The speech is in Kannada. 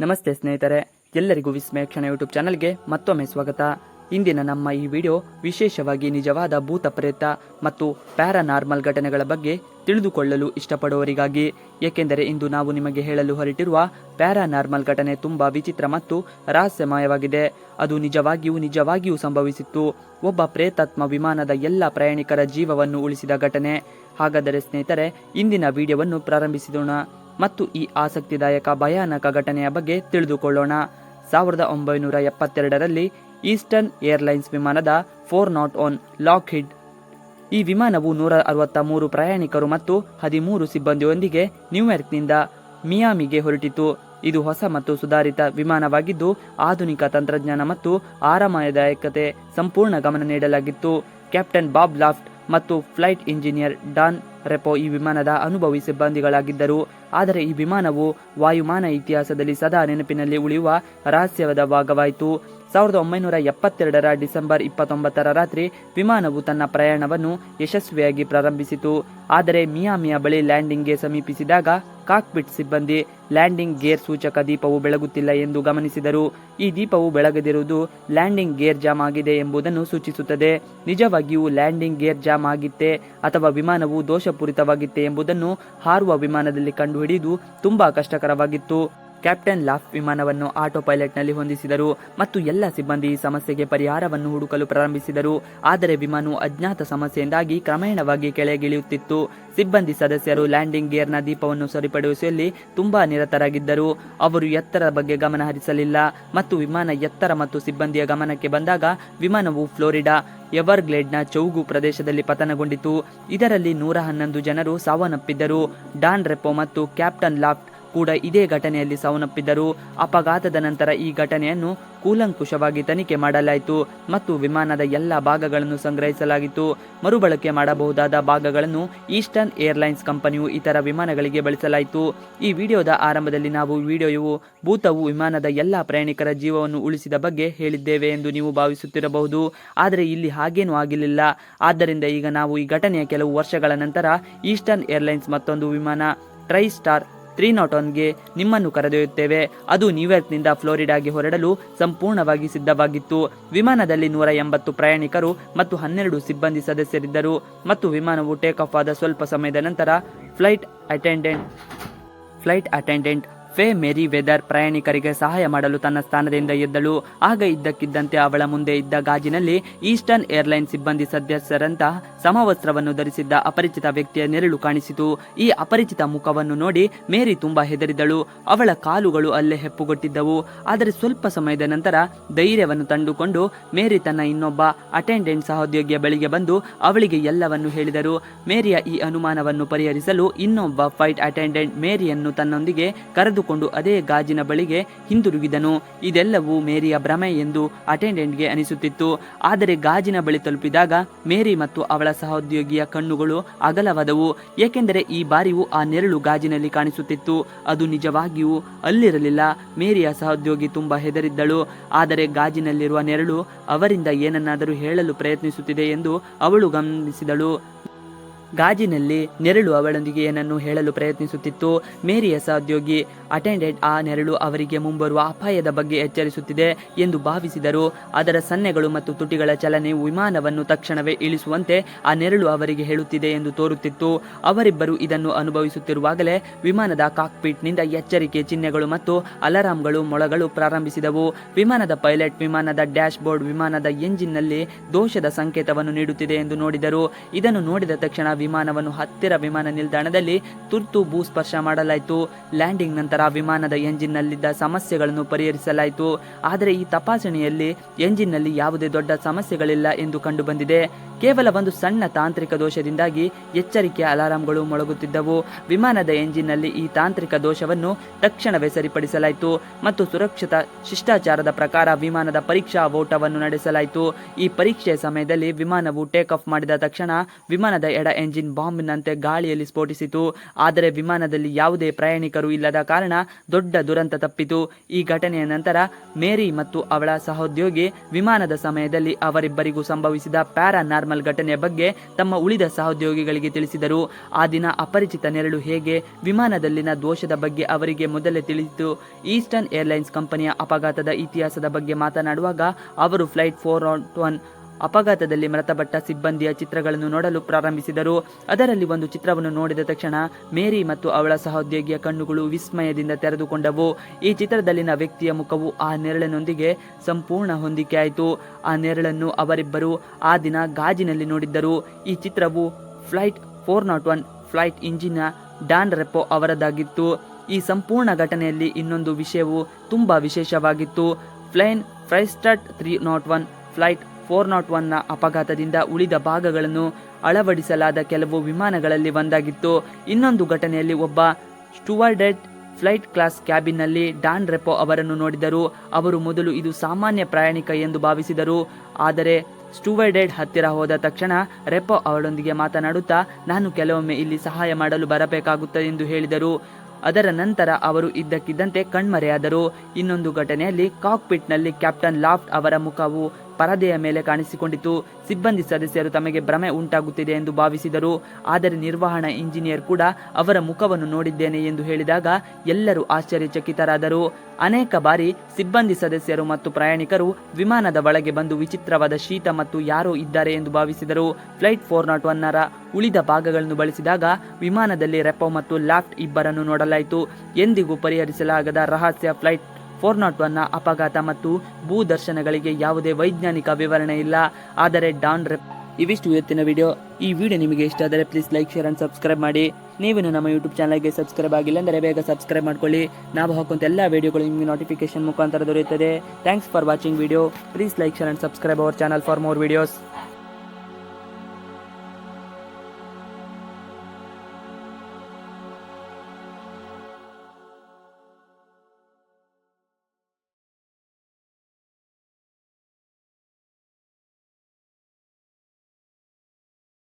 ನಮಸ್ತೆ ಸ್ನೇಹಿತರೆ, ಎಲ್ಲರಿಗೂ ವಿಸ್ಮಯ ಕ್ಷಣ ಯೂಟ್ಯೂಬ್ ಚಾನಲ್ಗೆ ಮತ್ತೊಮ್ಮೆ ಸ್ವಾಗತ. ಇಂದಿನ ನಮ್ಮ ಈ ವಿಡಿಯೋ ವಿಶೇಷವಾಗಿ ನಿಜವಾದ ಭೂತ ಪ್ರೇತ ಮತ್ತು ಪ್ಯಾರಾನಾರ್ಮಲ್ ಘಟನೆಗಳ ಬಗ್ಗೆ ತಿಳಿದುಕೊಳ್ಳಲು ಇಷ್ಟಪಡುವವರಿಗಾಗಿ. ಏಕೆಂದರೆ ಇಂದು ನಾವು ನಿಮಗೆ ಹೇಳಲು ಹೊರಟಿರುವ ಪ್ಯಾರಾನಾರ್ಮಲ್ ಘಟನೆ ತುಂಬ ವಿಚಿತ್ರ ಮತ್ತು ರಹಸ್ಯಮಯವಾಗಿದೆ. ಅದು ನಿಜವಾಗಿಯೂ ಸಂಭವಿಸಿತ್ತು. ಒಬ್ಬ ಪ್ರೇತಾತ್ಮ ವಿಮಾನದ ಎಲ್ಲ ಪ್ರಯಾಣಿಕರ ಜೀವವನ್ನು ಉಳಿಸಿದ ಘಟನೆ. ಹಾಗಾದರೆ ಸ್ನೇಹಿತರೆ, ಇಂದಿನ ವಿಡಿಯೋವನ್ನು ಪ್ರಾರಂಭಿಸಿದೋಣ ಮತ್ತು ಈ ಆಸಕ್ತಿದಾಯಕ ಭಯಾನಕ ಘಟನೆಯ ಬಗ್ಗೆ ತಿಳಿದುಕೊಳ್ಳೋಣ. 1972ರಲ್ಲಿ ಈಸ್ಟರ್ನ್ ಏರ್ಲೈನ್ಸ್ ವಿಮಾನದ 401 ಲಾಕ್ಹೀಡ್ ಈ ವಿಮಾನವು 163 ಪ್ರಯಾಣಿಕರು ಮತ್ತು 13 ಸಿಬ್ಬಂದಿಯೊಂದಿಗೆ ನ್ಯೂಯಾರ್ಕ್ನಿಂದ ಮಿಯಾಮಿಗೆ ಹೊರಟಿತು. ಇದು ಹೊಸ ಮತ್ತು ಸುಧಾರಿತ ವಿಮಾನವಾಗಿದ್ದು, ಆಧುನಿಕ ತಂತ್ರಜ್ಞಾನ ಮತ್ತು ಆರಾಮದಾಯಕತೆ ಸಂಪೂರ್ಣ ಗಮನ ನೀಡಲಾಗಿತ್ತು. ಕ್ಯಾಪ್ಟನ್ ಬಾಬ್ ಲಾಫ್ಟ್ ಮತ್ತು ಫ್ಲೈಟ್ ಇಂಜಿನಿಯರ್ ಡಾನ್ ರೆಪೋ ಈ ವಿಮಾನದ ಅನುಭವಿ ಸಿಬ್ಬಂದಿಗಳಾಗಿದ್ದರು. ಆದರೆ ಈ ವಿಮಾನವು ವಾಯುಯಾನ ಇತಿಹಾಸದಲ್ಲಿ ಸದಾ ನೆನಪಿನಲ್ಲಿ ಉಳಿಯುವ ರಹಸ್ಯದ ಭಾಗವಾಯಿತು. 1972ರ ಡಿಸೆಂಬರ್ 29ರ ರಾತ್ರಿ ವಿಮಾನವು ತನ್ನ ಪ್ರಯಾಣವನ್ನು ಯಶಸ್ವಿಯಾಗಿ ಪ್ರಾರಂಭಿಸಿತು. ಆದರೆ ಮಿಯಾಮಿಯ ಬಳಿ ಲ್ಯಾಂಡಿಂಗ್ಗೆ ಸಮೀಪಿಸಿದಾಗ ಕಾಕ್ಪಿಟ್ ಸಿಬ್ಬಂದಿ ಲ್ಯಾಂಡಿಂಗ್ ಗೇರ್ ಸೂಚಕ ದೀಪವು ಬೆಳಗುತ್ತಿಲ್ಲ ಎಂದು ಗಮನಿಸಿದರು. ಈ ದೀಪವು ಬೆಳಗದಿರುವುದು ಲ್ಯಾಂಡಿಂಗ್ ಗೇರ್ ಜಾಮ್ ಆಗಿದೆ ಎಂಬುದನ್ನು ಸೂಚಿಸುತ್ತದೆ. ನಿಜವಾಗಿಯೂ ಲ್ಯಾಂಡಿಂಗ್ ಗೇರ್ ಜಾಮ್ ಆಗಿತ್ತೆ ಅಥವಾ ವಿಮಾನವು ದೋಷಪೂರಿತವಾಗಿತ್ತೆ ಎಂಬುದನ್ನು ಹಾರುವ ವಿಮಾನದಲ್ಲಿ ಕಂಡುಹಿಡಿಯುವುದು ತುಂಬಾ ಕಷ್ಟಕರವಾಗಿತ್ತು. ಕ್ಯಾಪ್ಟನ್ ಲಾಫ್ಟ್ ವಿಮಾನವನ್ನು ಆಟೋ ಪೈಲಟ್ನಲ್ಲಿ ಹೊಂದಿಸಿದರು ಮತ್ತು ಎಲ್ಲ ಸಿಬ್ಬಂದಿ ಈ ಸಮಸ್ಯೆಗೆ ಪರಿಹಾರವನ್ನು ಹುಡುಕಲು ಪ್ರಾರಂಭಿಸಿದರು. ಆದರೆ ವಿಮಾನವು ಅಜ್ಞಾತ ಸಮಸ್ಯೆಯಿಂದಾಗಿ ಕ್ರಮೇಣವಾಗಿ ಕೆಳಗಿಳಿಯುತ್ತಿತ್ತು. ಸಿಬ್ಬಂದಿ ಸದಸ್ಯರು ಲ್ಯಾಂಡಿಂಗ್ ಗೇರ್ನ ದೀಪವನ್ನು ಸರಿಪಡಿಸುವಲ್ಲಿ ತುಂಬಾ ನಿರತರಾಗಿದ್ದರು. ಅವರು ಎತ್ತರದ ಬಗ್ಗೆ ಗಮನ ಹರಿಸಲಿಲ್ಲ ಮತ್ತು ವಿಮಾನ ಎತ್ತರ ಮತ್ತು ಸಿಬ್ಬಂದಿಯ ಗಮನಕ್ಕೆ ಬಂದಾಗ ವಿಮಾನವು ಫ್ಲೋರಿಡಾ ಎವರ್ಗ್ಲೇಡ್ನ ಚೌಗು ಪ್ರದೇಶದಲ್ಲಿ ಪತನಗೊಂಡಿತು. ಇದರಲ್ಲಿ 111 ಜನರು ಸಾವನ್ನಪ್ಪಿದ್ದರು. ಡಾನ್ ರೆಪೋ ಮತ್ತು ಕ್ಯಾಪ್ಟನ್ ಲಾಫ್ಟ್ ಕೂಡ ಇದೇ ಘಟನೆಯಲ್ಲಿ ಸಾವನ್ನಪ್ಪಿದ್ದರು. ಅಪಘಾತದ ನಂತರ ಈ ಘಟನೆಯನ್ನು ಕೂಲಂಕುಷವಾಗಿ ತನಿಖೆ ಮಾಡಲಾಯಿತು ಮತ್ತು ವಿಮಾನದ ಎಲ್ಲ ಭಾಗಗಳನ್ನು ಸಂಗ್ರಹಿಸಲಾಗಿತ್ತು. ಮರುಬಳಕೆ ಮಾಡಬಹುದಾದ ಭಾಗಗಳನ್ನು ಈಸ್ಟರ್ನ್ ಏರ್ಲೈನ್ಸ್ ಕಂಪನಿಯು ಇತರ ವಿಮಾನಗಳಿಗೆ ಬಳಸಲಾಯಿತು. ಈ ವಿಡಿಯೋದ ಆರಂಭದಲ್ಲಿ ನಾವು ವಿಡಿಯೋವು ಭೂತವು ವಿಮಾನದ ಎಲ್ಲ ಪ್ರಯಾಣಿಕರ ಜೀವವನ್ನು ಉಳಿಸಿದ ಬಗ್ಗೆ ಹೇಳಿದ್ದೇವೆ ಎಂದು ನೀವು ಭಾವಿಸುತ್ತಿರಬಹುದು. ಆದರೆ ಇಲ್ಲಿ ಹಾಗೇನೂ ಆಗಿರಲಿಲ್ಲ. ಆದ್ದರಿಂದ ಈಗ ನಾವು ಈ ಘಟನೆಯ ಕೆಲವು ವರ್ಷಗಳ ನಂತರ ಈಸ್ಟರ್ನ್ ಏರ್ಲೈನ್ಸ್ ಮತ್ತೊಂದು ವಿಮಾನ ಟ್ರೈ ಸ್ಟಾರ್ 301ಗೆ ನಿಮ್ಮನ್ನು ಕರೆದೊಯ್ಯುತ್ತೇವೆ. ಅದು ನ್ಯೂಯಾರ್ಕ್ನಿಂದ ಫ್ಲೋರಿಡಾಗೆ ಹೊರಡಲು ಸಂಪೂರ್ಣವಾಗಿ ಸಿದ್ಧವಾಗಿತ್ತು. ವಿಮಾನದಲ್ಲಿ 180 ಪ್ರಯಾಣಿಕರು ಮತ್ತು 12 ಸಿಬ್ಬಂದಿ ಸದಸ್ಯರಿದ್ದರು ಮತ್ತು ವಿಮಾನವು ಟೇಕ್ ಆಫ್ ಆದ ಸ್ವಲ್ಪ ಸಮಯದ ನಂತರ ಫ್ಲೈಟ್ ಅಟೆಂಡೆಂಟ್ ಫೇ ಮೇರಿ ವೆದರ್ ಪ್ರಯಾಣಿಕರಿಗೆ ಸಹಾಯ ಮಾಡಲು ತನ್ನ ಸ್ಥಾನದಿಂದ ಎದ್ದಳು. ಆಗ ಇದ್ದಕ್ಕಿದ್ದಂತೆ ಅವಳ ಮುಂದೆ ಇದ್ದ ಗಾಜಿನಲ್ಲಿ ಈಸ್ಟರ್ನ್ ಏರ್ಲೈನ್ ಸಿಬ್ಬಂದಿ ಸದಸ್ಯರಂತಹ ಸಮವಸ್ತ್ರವನ್ನು ಧರಿಸಿದ್ದ ಅಪರಿಚಿತ ವ್ಯಕ್ತಿಯ ನೆರಳು ಕಾಣಿಸಿತು. ಈ ಅಪರಿಚಿತ ಮುಖವನ್ನು ನೋಡಿ ಮೇರಿ ತುಂಬಾ ಹೆದರಿದಳು. ಅವಳ ಕಾಲುಗಳು ಅಲ್ಲೇ ಹೆಪ್ಪುಗೊಟ್ಟಿದ್ದವು. ಆದರೆ ಸ್ವಲ್ಪ ಸಮಯದ ನಂತರ ಧೈರ್ಯವನ್ನು ತಂದುಕೊಂಡು ಮೇರಿ ತನ್ನ ಇನ್ನೊಬ್ಬ ಅಟೆಂಡೆಂಟ್ ಸಹೋದ್ಯೋಗಿಯ ಬಳಿಗೆ ಬಂದು ಅವಳಿಗೆ ಎಲ್ಲವನ್ನು ಹೇಳಿದರು. ಮೇರಿಯ ಈ ಅನುಮಾನವನ್ನು ಪರಿಹರಿಸಲು ಇನ್ನೊಬ್ಬ ಫ್ಲೈಟ್ ಅಟೆಂಡೆಂಟ್ ಮೇರಿಯನ್ನು ತನ್ನೊಂದಿಗೆ ಕರೆದುಕೊಂಡು ಅದೇ ಗಾಜಿನ ಬಳಿಗೆ ಹಿಂದಿರುಗಿದನು. ಇದೆಲ್ಲವೂ ಮೇರಿಯ ಭ್ರಮೆ ಎಂದು ಅಟೆಂಡೆಂಟ್ಗೆ ಅನಿಸುತ್ತಿತ್ತು. ಆದರೆ ಗಾಜಿನ ಬಳಿ ತಲುಪಿದಾಗ ಮೇರಿ ಮತ್ತು ಅವಳ ಸಹೋದ್ಯೋಗಿಯ ಕಣ್ಣುಗಳು ಅಗಲವಾದವು, ಏಕೆಂದರೆ ಈ ಬಾರಿಯೂ ಆ ನೆರಳು ಗಾಜಿನಲ್ಲಿ ಕಾಣಿಸುತ್ತಿತ್ತು. ಅದು ನಿಜವಾಗಿಯೂ ಅಲ್ಲಿರಲಿಲ್ಲ. ಮೇರಿಯ ಸಹೋದ್ಯೋಗಿ ತುಂಬಾ ಹೆದರಿದ್ದಳು. ಆದರೆ ಗಾಜಿನಲ್ಲಿರುವ ನೆರಳು ಅವರಿಂದ ಏನನ್ನಾದರೂ ಹೇಳಲು ಪ್ರಯತ್ನಿಸುತ್ತಿದೆ ಎಂದು ಅವಳು ಗಮನಿಸಿದಳು. ಗಾಜಿನಲ್ಲಿ ನೆರಳು ಅವಳೊಂದಿಗೆ ಏನನ್ನು ಹೇಳಲು ಪ್ರಯತ್ನಿಸುತ್ತಿತ್ತು. ಮೇರಿಯ ಸಹೋದ್ಯೋಗಿ ಅಟೆಂಡೆಂಟ್ ಆ ನೆರಳು ಅವರಿಗೆ ಮುಂಬರುವ ಅಪಾಯದ ಬಗ್ಗೆ ಎಚ್ಚರಿಸುತ್ತಿದೆ ಎಂದು ಭಾವಿಸಿದರು. ಅದರ ಸನ್ನೆಗಳು ಮತ್ತು ತುಟಿಗಳ ಚಲನೆಯು ವಿಮಾನವನ್ನು ತಕ್ಷಣವೇ ಇಳಿಸುವಂತೆ ಆ ನೆರಳು ಅವರಿಗೆ ಹೇಳುತ್ತಿದೆ ಎಂದು ತೋರುತ್ತಿತ್ತು. ಅವರಿಬ್ಬರು ಇದನ್ನು ಅನುಭವಿಸುತ್ತಿರುವಾಗಲೇ ವಿಮಾನದ ಕಾಕ್ಪಿಟ್ನಿಂದ ಎಚ್ಚರಿಕೆ ಚಿಹ್ನೆಗಳು ಮತ್ತು ಅಲಾರಾಂಗಳು ಮೊಳಗಲು ಪ್ರಾರಂಭಿಸಿದವು. ವಿಮಾನದ ಪೈಲಟ್ ವಿಮಾನದ ಡ್ಯಾಶ್ ಬೋರ್ಡ್ ವಿಮಾನದ ಎಂಜಿನ್ನಲ್ಲಿ ದೋಷದ ಸಂಕೇತವನ್ನು ನೀಡುತ್ತಿದೆ ಎಂದು ನೋಡಿದರು. ಇದನ್ನು ನೋಡಿದ ತಕ್ಷಣ ವಿಮಾನವನ್ನು ಹತ್ತಿರ ವಿಮಾನ ನಿಲ್ದಾಣದಲ್ಲಿ ತುರ್ತು ಭೂಸ್ಪರ್ಶ ಮಾಡಲಾಯಿತು. ಲ್ಯಾಂಡಿಂಗ್ ನಂತರ ವಿಮಾನದ ಎಂಜಿನ್ನಲ್ಲಿದ್ದ ಸಮಸ್ಯೆಗಳನ್ನು ಪರಿಹರಿಸಲಾಯಿತು. ಆದರೆ ಈ ತಪಾಸಣೆಯಲ್ಲಿ ಎಂಜಿನ್ನಲ್ಲಿ ಯಾವುದೇ ದೊಡ್ಡ ಸಮಸ್ಯೆಗಳಿಲ್ಲ ಎಂದು ಕಂಡುಬಂದಿದೆ. ಕೇವಲ ಒಂದು ಸಣ್ಣ ತಾಂತ್ರಿಕ ದೋಷದಿಂದಾಗಿ ಎಚ್ಚರಿಕೆಯ ಅಲಾರಾಂಗಳು ಮೊಳಗುತ್ತಿದ್ದವು. ವಿಮಾನದ ಎಂಜಿನ್ನಲ್ಲಿ ಈ ತಾಂತ್ರಿಕ ದೋಷವನ್ನು ತಕ್ಷಣವೇ ಸರಿಪಡಿಸಲಾಯಿತು ಮತ್ತು ಸುರಕ್ಷತಾ ಶಿಷ್ಟಾಚಾರದ ಪ್ರಕಾರ ವಿಮಾನದ ಪರೀಕ್ಷಾ ಓಟವನ್ನು ನಡೆಸಲಾಯಿತು. ಈ ಪರೀಕ್ಷೆಯ ಸಮಯದಲ್ಲಿ ವಿಮಾನವು ಟೇಕ್ ಆಫ್ ಮಾಡಿದ ತಕ್ಷಣ ವಿಮಾನದ ಎಡ ಎಂಜಿನ್ ಬಾಂಬ್ನಂತೆ ಗಾಳಿಯಲ್ಲಿ ಸ್ಫೋಟಿಸಿತು. ಆದರೆ ವಿಮಾನದಲ್ಲಿ ಯಾವುದೇ ಪ್ರಯಾಣಿಕರು ಇಲ್ಲದ ಕಾರಣ ದೊಡ್ಡ ದುರಂತ ತಪ್ಪಿತು. ಈ ಘಟನೆಯ ನಂತರ ಮೇರಿ ಮತ್ತು ಅವಳ ಸಹೋದ್ಯೋಗಿ ವಿಮಾನದ ಸಮಯದಲ್ಲಿ ಅವರಿಬ್ಬರಿಗೂ ಸಂಭವಿಸಿದ ಪ್ಯಾರಾನಾರ್ಮಲ್ ಘಟನೆಯ ಬಗ್ಗೆ ತಮ್ಮ ಉಳಿದ ಸಹೋದ್ಯೋಗಿಗಳಿಗೆ ತಿಳಿಸಿದರು. ಆ ದಿನ ಅಪರಿಚಿತ ನೆರಳು ಹೇಗೆ ವಿಮಾನದಲ್ಲಿನ ದೋಷದ ಬಗ್ಗೆ ಅವರಿಗೆ ಮೊದಲೇ ತಿಳಿಯಿತು. ಈಸ್ಟರ್ನ್ ಏರ್ಲೈನ್ಸ್ ಕಂಪನಿಯ ಅಪಘಾತದ ಇತಿಹಾಸದ ಬಗ್ಗೆ ಮಾತನಾಡುವಾಗ ಅವರು ಫ್ಲೈಟ್ 401 ಅಪಘಾತದಲ್ಲಿ ಮೃತಪಟ್ಟ ಸಿಬ್ಬಂದಿಯ ಚಿತ್ರಗಳನ್ನು ನೋಡಲು ಪ್ರಾರಂಭಿಸಿದರು. ಅದರಲ್ಲಿ ಒಂದು ಚಿತ್ರವನ್ನು ನೋಡಿದ ತಕ್ಷಣ ಮೇರಿ ಮತ್ತು ಅವಳ ಸಹೋದ್ಯೋಗಿಯ ಕಣ್ಣುಗಳು ವಿಸ್ಮಯದಿಂದ ತೆರೆದುಕೊಂಡವು. ಈ ಚಿತ್ರದಲ್ಲಿನ ವ್ಯಕ್ತಿಯ ಮುಖವು ಆ ನೆರಳಿನೊಂದಿಗೆ ಸಂಪೂರ್ಣ ಹೊಂದಿಕೆಯಾಯಿತು. ಆ ನೆರಳನ್ನು ಅವರಿಬ್ಬರು ಆ ದಿನ ಗಾಜಿನಲ್ಲಿ ನೋಡಿದ್ದರು. ಈ ಚಿತ್ರವು ಫ್ಲೈಟ್ 401 ಫ್ಲೈಟ್ ಇಂಜಿನ್ನ ಡಾನ್ ರೆಪೋ ಅವರದಾಗಿತ್ತು. ಈ ಸಂಪೂರ್ಣ ಘಟನೆಯಲ್ಲಿ ಇನ್ನೊಂದು ವಿಷಯವು ತುಂಬಾ ವಿಶೇಷವಾಗಿತ್ತು. ಪ್ಲೇನ್ ಫ್ರೈಸ್ಟಟ್ 301 ಫ್ಲೈಟ್ 401ನ ಅಪಘಾತದಿಂದ ಉಳಿದ ಭಾಗಗಳನ್ನು ಅಳವಡಿಸಲಾದ ಕೆಲವು ವಿಮಾನಗಳಲ್ಲಿ ಒಂದಾಗಿತ್ತು. ಇನ್ನೊಂದು ಘಟನೆಯಲ್ಲಿ ಒಬ್ಬ ಸ್ಟುವರ್ಡೆಡ್ ಫ್ಲೈಟ್ ಕ್ಲಾಸ್ ಕ್ಯಾಬಿನ್ನಲ್ಲಿ ಡಾನ್ ರೆಪೋ ಅವರನ್ನು ನೋಡಿದರು. ಅವರು ಮೊದಲು ಇದು ಸಾಮಾನ್ಯ ಪ್ರಯಾಣಿಕ ಎಂದು ಭಾವಿಸಿದರು. ಆದರೆ ಸ್ಟುವರ್ಡೆಡ್ ಹತ್ತಿರ ಹೋದ ತಕ್ಷಣ ರೆಪೋ ಅವಳೊಂದಿಗೆ ಮಾತನಾಡುತ್ತಾ, ನಾನು ಕೆಲವೊಮ್ಮೆ ಇಲ್ಲಿ ಸಹಾಯ ಮಾಡಲು ಬರಬೇಕಾಗುತ್ತದೆ ಎಂದು ಹೇಳಿದರು. ಅದರ ನಂತರ ಅವರು ಇದ್ದಕ್ಕಿದ್ದಂತೆ ಕಣ್ಮರೆಯಾದರು. ಇನ್ನೊಂದು ಘಟನೆಯಲ್ಲಿ ಕಾಕ್ಪಿಟ್ನಲ್ಲಿ ಕ್ಯಾಪ್ಟನ್ ಲಾಫ್ಟ್ ಅವರ ಮುಖವು ಪರದೆಯ ಮೇಲೆ ಕಾಣಿಸಿಕೊಂಡಿತು. ಸಿಬ್ಬಂದಿ ಸದಸ್ಯರು ತಮಗೆ ಭ್ರಮೆ ಉಂಟಾಗುತ್ತಿದೆ ಎಂದು ಭಾವಿಸಿದರು. ಆದರೆ ನಿರ್ವಹಣಾ ಇಂಜಿನಿಯರ್ ಕೂಡ ಅವರ ಮುಖವನ್ನು ನೋಡಿದ್ದೇನೆ ಎಂದು ಹೇಳಿದಾಗ ಎಲ್ಲರೂ ಆಶ್ಚರ್ಯಚಕಿತರಾದರು. ಅನೇಕ ಬಾರಿ ಸಿಬ್ಬಂದಿ ಸದಸ್ಯರು ಮತ್ತು ಪ್ರಯಾಣಿಕರು ವಿಮಾನದ ಒಳಗೆ ಬಂದು ವಿಚಿತ್ರವಾದ ಶೀತ ಮತ್ತು ಯಾರೋ ಇದ್ದಾರೆ ಎಂದು ಭಾವಿಸಿದರು. ಫ್ಲೈಟ್ 401ರ ಉಳಿದ ಭಾಗಗಳನ್ನು ಬಳಸಿದಾಗ ವಿಮಾನದಲ್ಲಿ ರೆಪೋ ಮತ್ತು ಲಾಫ್ಟ್ ಇಬ್ಬರನ್ನು ನೋಡಲಾಯಿತು. ಎಂದಿಗೂ ಪರಿಹರಿಸಲಾಗದ ರಹಸ್ಯ ಫ್ಲೈಟ್ 401ನ ಅಪಘಾತ ಮತ್ತು ಭೂದರ್ಶನಗಳಿಗೆ ಯಾವುದೇ ವೈಜ್ಞಾನಿಕ ವಿವರಣೆ ಇಲ್ಲ. ಆದರೆ ಡಾನ್ ರೆಪ್ ಇವಿಷ್ಟು ಇವತ್ತಿನ ವಿಡಿಯೋ. ಈ ವಿಡಿಯೋ ನಿಮಗೆ ಇಷ್ಟ ಆದರೆ please like, share and subscribe ಮಾಡಿ. ನೀವು ನಮ್ಮ ಯೂಟ್ಯೂಬ್ ಚಾನಲ್ಗೆ ಸಬ್ಸ್ಕ್ರೈಬ್ ಆಗಿಲ್ಲ ಅಂದರೆ ಬೇಗ ಸಬ್ಸ್ಕ್ರೈಬ್ ಮಾಡ್ಕೊಳ್ಳಿ. ನಾವು ಹಾಕುವಂಥ ಎಲ್ಲ ವಿಡಿಯೋಗಳು ನಿಮಗೆ ನೋಟಿಫಿಕೇಶನ್ ಮುಖಾಂತರ ದೊರೆಯುತ್ತದೆ. Thanks for watching video. Please like, share and subscribe our channel for more videos.